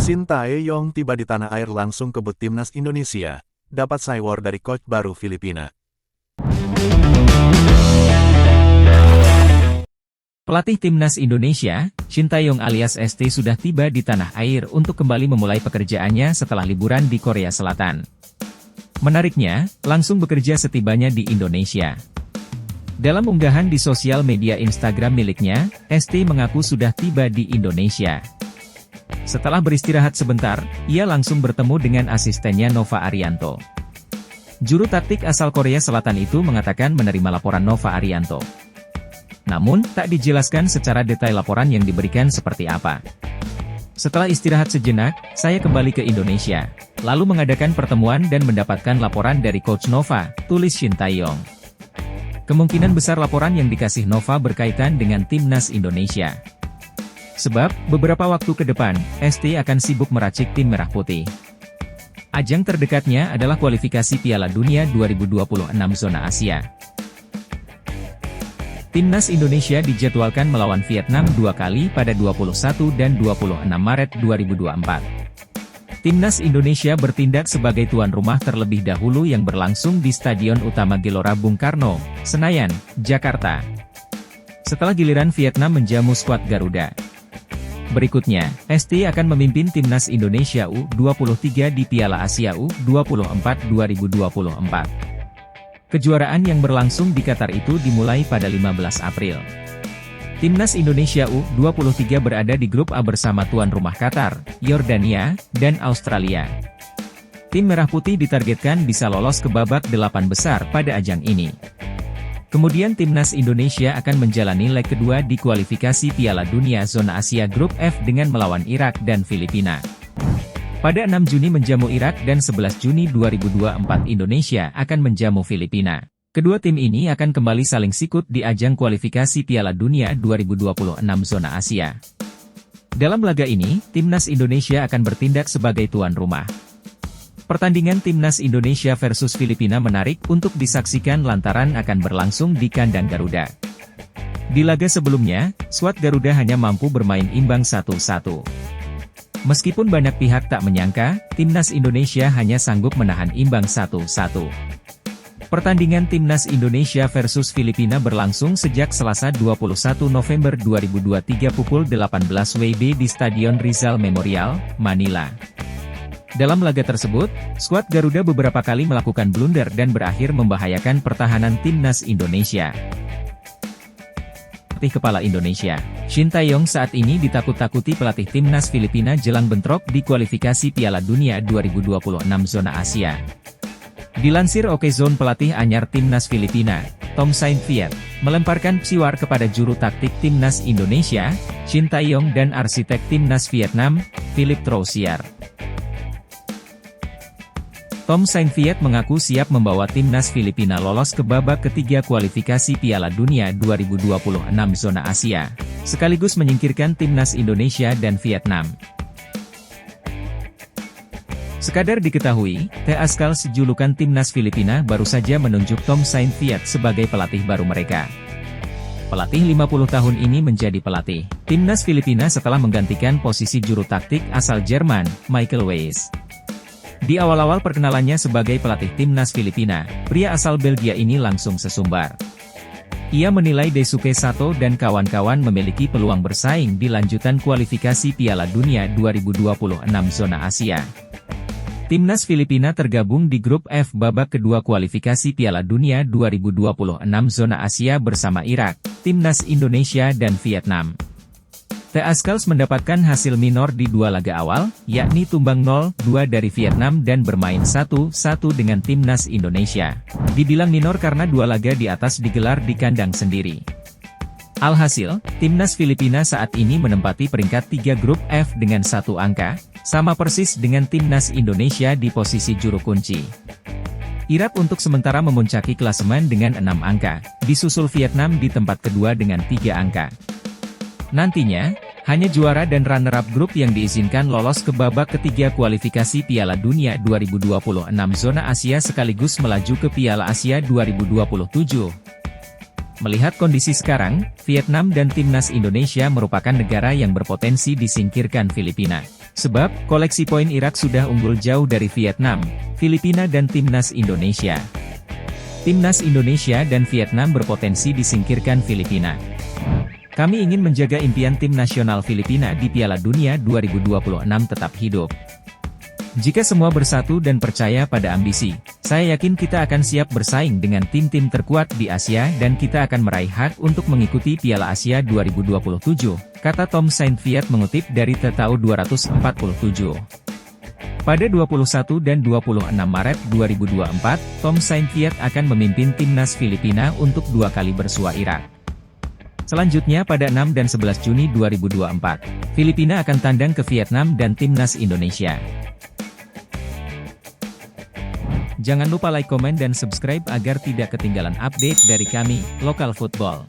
Shin Tae-yong tiba di tanah air langsung kebut timnas Indonesia, dapat cywar dari coach baru Filipina. Pelatih timnas Indonesia, Shin Tae-yong alias ST sudah tiba di tanah air untuk kembali memulai pekerjaannya setelah liburan di Korea Selatan. Menariknya, langsung bekerja setibanya di Indonesia. Dalam unggahan di sosial media Instagram miliknya, ST mengaku sudah tiba di Indonesia. Setelah beristirahat sebentar, ia langsung bertemu dengan asistennya Nova Arianto. Juru taktik asal Korea Selatan itu mengatakan menerima laporan Nova Arianto. Namun, tak dijelaskan secara detail laporan yang diberikan seperti apa. Setelah istirahat sejenak, saya kembali ke Indonesia, lalu mengadakan pertemuan dan mendapatkan laporan dari Coach Nova, tulis Shin Tae-yong. Kemungkinan besar laporan yang dikasih Nova berkaitan dengan timnas Indonesia. Sebab, beberapa waktu ke depan, ST akan sibuk meracik tim merah putih. Ajang terdekatnya adalah kualifikasi Piala Dunia 2026 zona Asia. Timnas Indonesia dijadwalkan melawan Vietnam 2 kali pada 21 dan 26 Maret 2024. Timnas Indonesia bertindak sebagai tuan rumah terlebih dahulu yang berlangsung di Stadion Utama Gelora Bung Karno, Senayan, Jakarta. Setelah giliran Vietnam menjamu skuad Garuda. Berikutnya, ST akan memimpin Timnas Indonesia U23 di Piala Asia U24 2024. Kejuaraan yang berlangsung di Qatar itu dimulai pada 15 April. Timnas Indonesia U23 berada di grup A bersama tuan rumah Qatar, Yordania, dan Australia. Tim Merah Putih ditargetkan bisa lolos ke babak 8 besar pada ajang ini. Kemudian Timnas Indonesia akan menjalani leg kedua di kualifikasi Piala Dunia Zona Asia Grup F dengan melawan Irak dan Filipina. Pada 6 Juni menjamu Irak dan 11 Juni 2024 Indonesia akan menjamu Filipina. Kedua tim ini akan kembali saling sikut di ajang kualifikasi Piala Dunia 2026 Zona Asia. Dalam laga ini, Timnas Indonesia akan bertindak sebagai tuan rumah. Pertandingan Timnas Indonesia versus Filipina menarik untuk disaksikan lantaran akan berlangsung di kandang Garuda. Di laga sebelumnya, skuad Garuda hanya mampu bermain imbang 1-1. Meskipun banyak pihak tak menyangka, Timnas Indonesia hanya sanggup menahan imbang 1-1. Pertandingan Timnas Indonesia versus Filipina berlangsung sejak Selasa 21 November 2023 pukul 18 WIB di Stadion Rizal Memorial, Manila. Dalam laga tersebut, skuad Garuda beberapa kali melakukan blunder dan berakhir membahayakan pertahanan Timnas Indonesia. Pelatih kepala Indonesia, Shin Tae-yong saat ini ditakut-takuti pelatih timnas Filipina jelang bentrok di kualifikasi Piala Dunia 2026 zona Asia. Dilansir Okezone, pelatih anyar timnas Filipina, Tom Saintfiet, melemparkan psiwar kepada juru taktik timnas Indonesia, Shin Tae-yong dan arsitek timnas Vietnam, Philip Troussier. Tom Saintfiet mengaku siap membawa timnas Filipina lolos ke babak ketiga kualifikasi Piala Dunia 2026 zona Asia, sekaligus menyingkirkan timnas Indonesia dan Vietnam. Sekadar diketahui, The Ascals julukan timnas Filipina baru saja menunjuk Tom Saintfiet sebagai pelatih baru mereka. Pelatih 50 tahun ini menjadi pelatih timnas Filipina setelah menggantikan posisi juru taktik asal Jerman, Michael Weiss. Di awal-awal perkenalannya sebagai pelatih timnas Filipina, pria asal Belgia ini langsung sesumbar. Ia menilai Daisuke Sato dan kawan-kawan memiliki peluang bersaing di lanjutan kualifikasi Piala Dunia 2026 zona Asia. Timnas Filipina tergabung di grup F babak kedua kualifikasi Piala Dunia 2026 zona Asia bersama Irak, Timnas Indonesia dan Vietnam. The Ascals mendapatkan hasil minor di dua laga awal, yakni tumbang 0-2 dari Vietnam dan bermain 1-1 dengan Timnas Indonesia. Dibilang minor karena dua laga di atas digelar di kandang sendiri. Alhasil, Timnas Filipina saat ini menempati peringkat 3 grup F dengan 1 angka, sama persis dengan Timnas Indonesia di posisi juru kunci. Irak untuk sementara memuncaki klasemen dengan 6 angka, disusul Vietnam di tempat kedua dengan 3 angka. Nantinya, hanya juara dan runner-up grup yang diizinkan lolos ke babak ketiga kualifikasi Piala Dunia 2026 zona Asia sekaligus melaju ke Piala Asia 2027. Melihat kondisi sekarang, Vietnam dan Timnas Indonesia merupakan negara yang berpotensi disingkirkan Filipina. Sebab, koleksi poin Irak sudah unggul jauh dari Vietnam, Filipina dan Timnas Indonesia. Timnas Indonesia dan Vietnam berpotensi disingkirkan Filipina. Kami ingin menjaga impian tim nasional Filipina di Piala Dunia 2026 tetap hidup. Jika semua bersatu dan percaya pada ambisi, saya yakin kita akan siap bersaing dengan tim-tim terkuat di Asia dan kita akan meraih hak untuk mengikuti Piala Asia 2027, kata Tom Saintfiet mengutip dari Tetau 247. Pada 21 dan 26 Maret 2024, Tom Saintfiet akan memimpin timnas Filipina untuk 2 kali bersua Irak. Selanjutnya pada 6 dan 11 Juni 2024, Filipina akan tandang ke Vietnam dan timnas Indonesia. Jangan lupa like, komen dan subscribe agar tidak ketinggalan update dari kami, Lokal Football.